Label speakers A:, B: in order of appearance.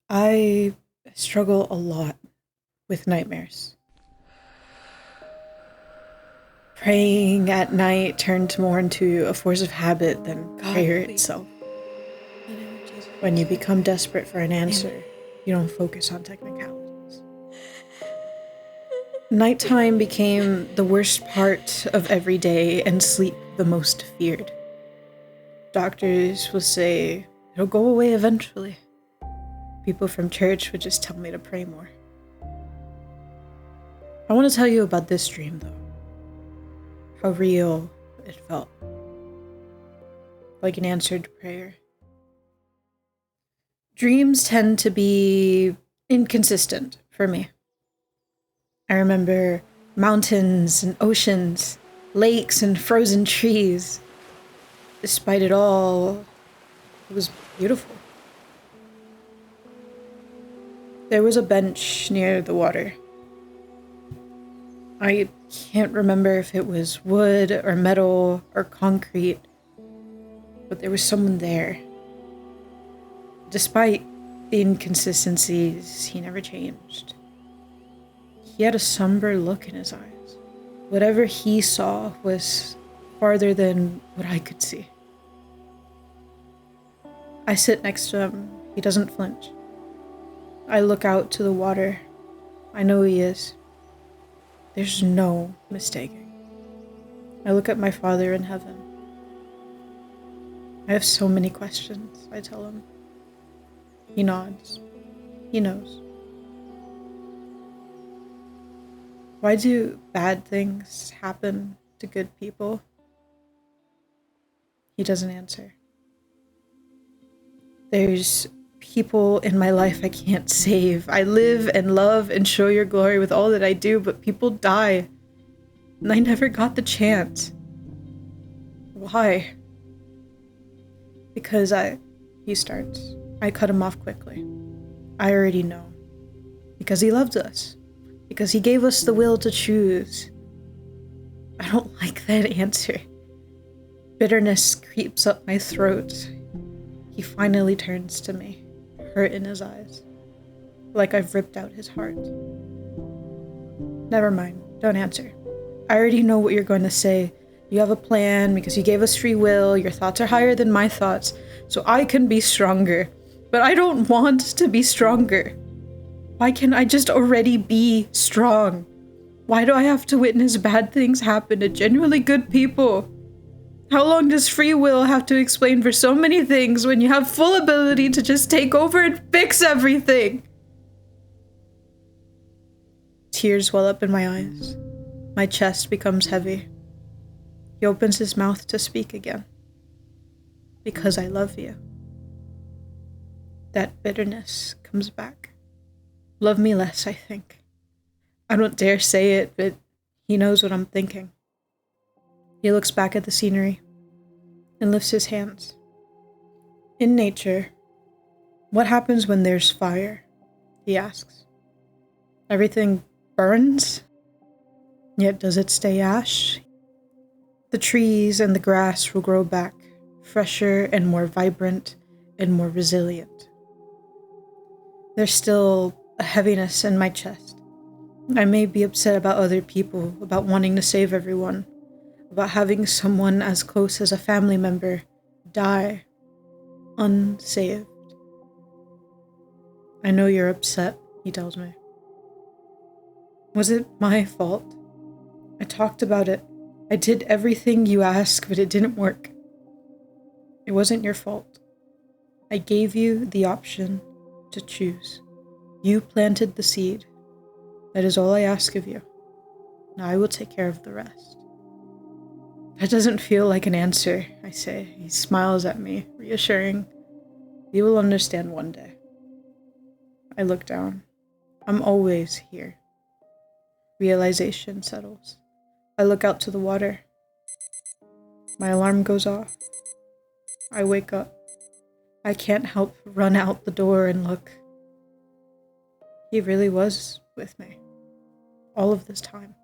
A: I struggle a lot with nightmares. Praying at night turned more into a force of habit than prayer itself. When you become desperate for an answer, you don't focus on technicalities. Nighttime became the worst part of every day and sleep the most feared. Doctors will say, it'll go away eventually. People from church would just tell me to pray more. I want to tell you about this dream, though. How real it felt. Like an answered prayer. Dreams tend to be inconsistent for me. I remember mountains and oceans, lakes and frozen trees. Despite it all, it was beautiful. There was a bench near the water. I can't remember if it was wood or metal or concrete, but there was someone there. Despite the inconsistencies, he never changed. He had a somber look in his eyes. Whatever he saw was farther than what I could see. I sit next to him. He doesn't flinch. I look out to the water. I know he is. There's no mistaking. I look at my Father in heaven. I have so many questions, I tell him. He nods. He knows. Why do bad things happen to good people? He doesn't answer. There's people in my life I can't save. I live and love and show your glory with all that I do, but people die. And I never got the chance. Why? Because he starts. I cut him off quickly. I already know. Because he loved us. Because he gave us the will to choose. I don't like that answer. Bitterness creeps up my throat. He finally turns to me, hurt in his eyes, like I've ripped out his heart. Never mind, don't answer. I already know what you're going to say. You have a plan because you gave us free will, your thoughts are higher than my thoughts, so I can be stronger. But I don't want to be stronger. Why can't I just already be strong? Why do I have to witness bad things happen to genuinely good people? How long does free will have to explain for so many things when you have full ability to just take over and fix everything? Tears well up in my eyes. My chest becomes heavy. He opens his mouth to speak again. Because I love you. That bitterness comes back. Love me less, I think. I don't dare say it, but he knows what I'm thinking. He looks back at the scenery and lifts his hands. In nature, what happens when there's fire? He asks. Everything burns? Yet does it stay ash? The trees and the grass will grow back, fresher and more vibrant and more resilient. There's still a heaviness in my chest. I may be upset about other people, about wanting to save everyone, about having someone as close as a family member die unsaved. I know you're upset, he tells me. Was it my fault? I talked about it. I did everything you asked, but it didn't work. It wasn't your fault. I gave you the option to choose. You planted the seed. That is all I ask of you. Now I will take care of the rest. That doesn't feel like an answer, I say. He smiles at me, reassuring. You will understand one day. I look down. I'm always here. Realization settles. I look out to the water. My alarm goes off. I wake up. I can't help run out the door and look. He really was with me. All of this time.